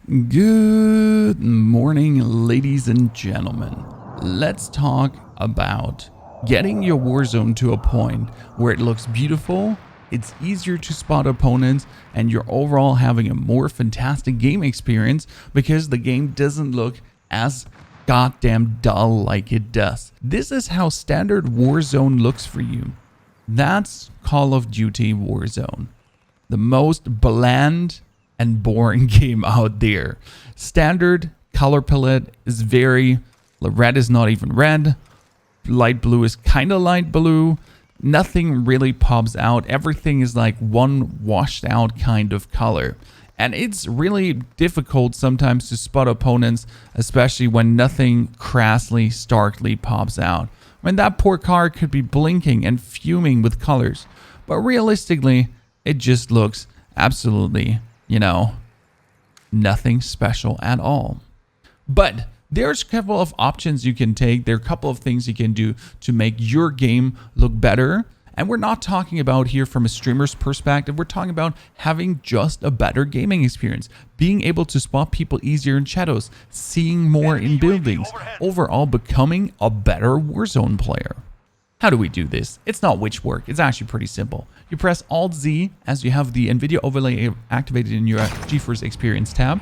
Good morning, ladies and gentlemen. Let's talk about getting your Warzone to a point where it looks beautiful, it's easier to spot opponents, and you're overall having a more fantastic game experience because the game doesn't look as goddamn dull like it does. This is how standard Warzone looks for you. That's Call of Duty Warzone. The most bland and boring game out there. Standard color palette is very, the red is not even red, light blue is kind of light blue, nothing really pops out, everything is like one washed out kind of color. And it's really difficult sometimes to spot opponents, especially when nothing crassly, starkly pops out. When that poor car could be blinking and fuming with colors, but realistically, it just looks absolutely, nothing special at all. But there's a couple of options you can take. There are a couple of things you can do to make your game look better. And we're not talking about here from a streamer's perspective. We're talking about having just a better gaming experience, being able to spot people easier in shadows, seeing more in buildings, overall becoming a better Warzone player. How do we do this? It's not witch work. It's actually pretty simple. You press Alt-Z as you have the Nvidia overlay activated in your GeForce Experience tab,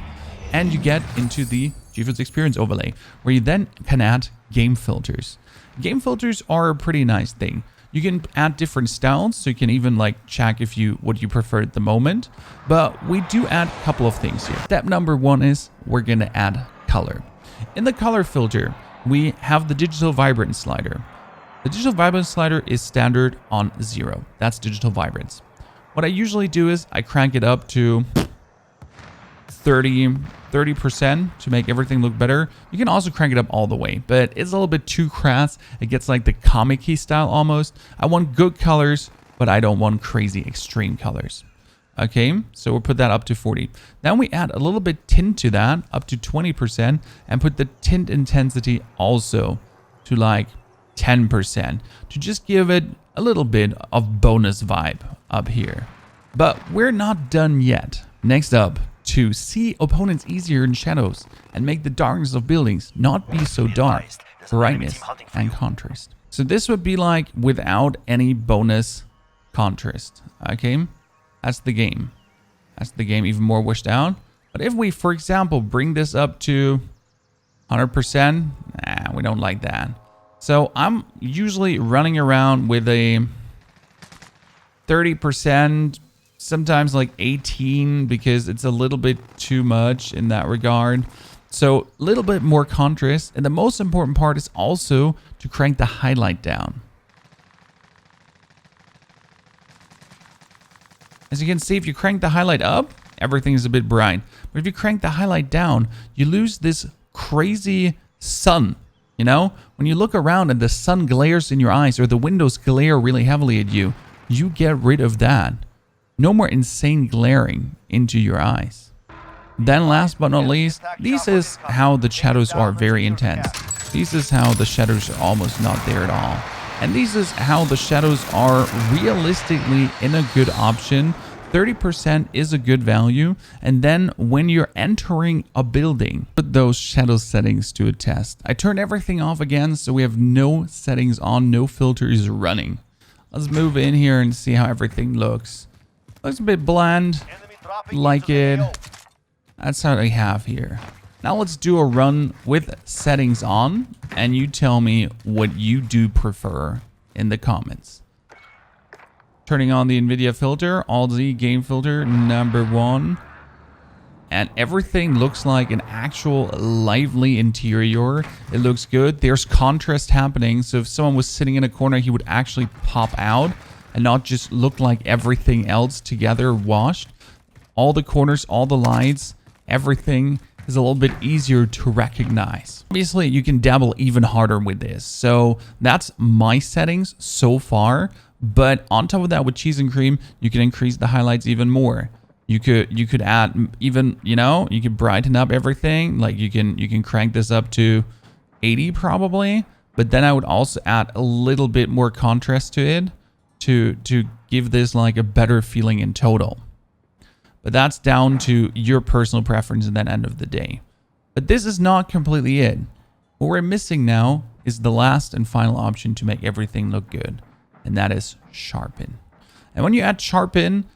and you get into the GeForce Experience overlay, where you then can add game filters. Game filters are a pretty nice thing. You can add different styles, so you can even check what you prefer at the moment. But we do add a couple of things here. Step number one is we're gonna add color. In the color filter, we have the digital vibrance slider. The digital vibrance slider is standard on 0. That's digital vibrance. What I usually do is I crank it up to 30% to make everything look better. You can also crank it up all the way, but it's a little bit too crass. It gets like the comic-y style almost. I want good colors, but I don't want crazy extreme colors. Okay, so we'll put that up to 40. Then we add a little bit tint to that, up to 20%, and put the tint intensity also to 10% to just give it a little bit of bonus vibe up here. But we're not done yet. Next up, to see opponents easier in shadows and make the darkness of buildings not be so dark, brightness and contrast. So this would be without any bonus contrast. Okay, that's the game. That's the game even more wished out. But if we, for example, bring this up to 100%, we don't like that. So I'm usually running around with a 30%, sometimes 18, because it's a little bit too much in that regard. So a little bit more contrast. And the most important part is also to crank the highlight down. As you can see, if you crank the highlight up, everything is a bit bright. But if you crank the highlight down, you lose this crazy sun. When you look around and the sun glares in your eyes or the windows glare really heavily at you, you get rid of that. No more insane glaring into your eyes. Then last but not least, this is how the shadows are very intense. This is how the shadows are almost not there at all. And this is how the shadows are realistically in a good option. 30% is a good value. And then when you're entering a building, put those shadow settings to a test. I turned everything off again, so we have no settings on, no filters running. Let's move in here and see how everything looks. Looks a bit bland, like it. That's how they have here. Now let's do a run with settings on, and you tell me what you do prefer in the comments. Turning on the Nvidia filter, Alt-Z game filter number 1. And everything looks like an actual lively interior. It looks good. There's contrast happening. So if someone was sitting in a corner, he would actually pop out and not just look like everything else together washed. All the corners, all the lights, everything is a little bit easier to recognize. Obviously, you can dabble even harder with this. So that's my settings so far. But on top of that, with cheese and cream, you can increase the highlights even more. You could add even, you could brighten up everything. You can crank this up to 80 probably. But then I would also add a little bit more contrast to it to give this a better feeling in total. But that's down to your personal preference at the end of the day. But this is not completely it. What we're missing now is the last and final option to make everything look good. And that is sharpen. And when you add sharpen,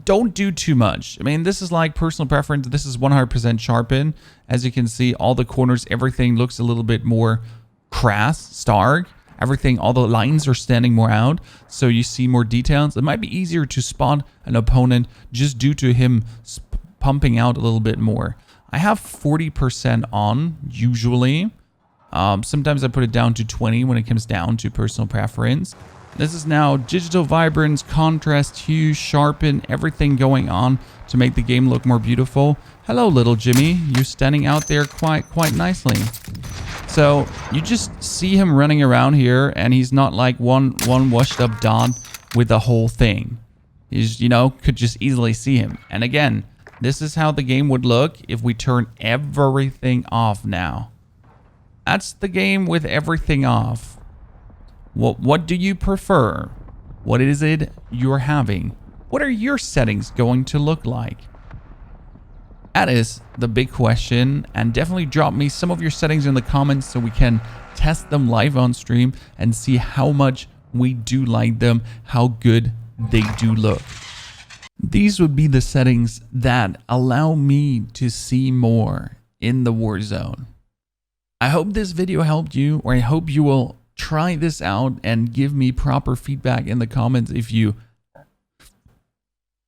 don't do too much. I mean, this is like personal preference. This is 100% sharpen. As you can see, all the corners, everything looks a little bit more crass, stark. Everything, all the lines are standing more out, so you see more details. It might be easier to spot an opponent just due to him pumping out a little bit more. I have 40% on, usually. Sometimes I put it down to 20 when it comes down to personal preference. This is now digital vibrance, contrast, hue, sharpen, everything going on to make the game look more beautiful. Hello, little Jimmy. You're standing out there quite nicely. So you just see him running around here, and he's not like one washed up dot with the whole thing. He's, you know, could just easily see him. And again, this is how the game would look if we turn everything off now. That's the game with everything off. What do you prefer? What is it you're having? What are your settings going to look like? That is the big question, and definitely drop me some of your settings in the comments so we can test them live on stream and see how much we do like them, how good they do look. These would be the settings that allow me to see more in the Warzone. I hope this video helped you, or I hope you will try this out and give me proper feedback in the comments if you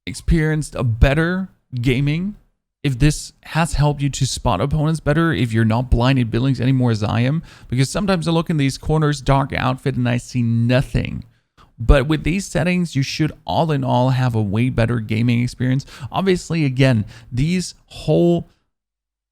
experienced a better gaming, if this has helped you to spot opponents better, if you're not blinded buildings anymore as I am, because sometimes I look in these corners, dark outfit, and I see nothing. But with these settings, you should all in all have a way better gaming experience. Obviously, again, these whole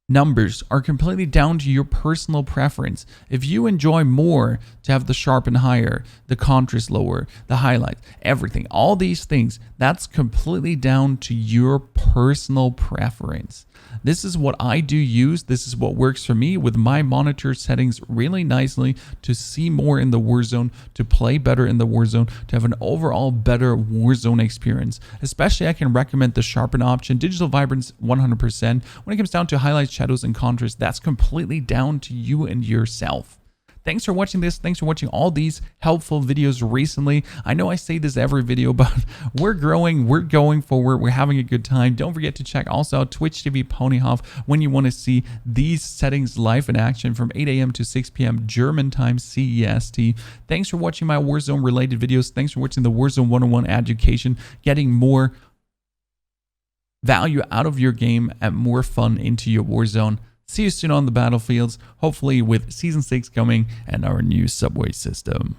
numbers are completely down to your personal preference. If you enjoy more to have the sharpen higher, the contrast lower, the highlight, everything, all these things, that's completely down to your personal preference. This is what I do use. This is what works for me with my monitor settings really nicely to see more in the Warzone, to play better in the Warzone, to have an overall better Warzone experience. Especially I can recommend the sharpen option, digital vibrance 100%. When it comes down to highlights, shadows, and contrast, that's completely down to you and yourself. Thanks for watching this. Thanks for watching all these helpful videos recently. I know I say this every video, but we're growing, we're going forward, we're having a good time. Don't forget to check also out Twitch TV Ponyhof when you want to see these settings live in action from 8 a.m. to 6 p.m. German time CEST. Thanks for watching my Warzone related videos. Thanks for watching the Warzone 101 education, getting more value out of your game and more fun into your Warzone. See you soon on the battlefields, hopefully with Season 6 coming and our new subway system.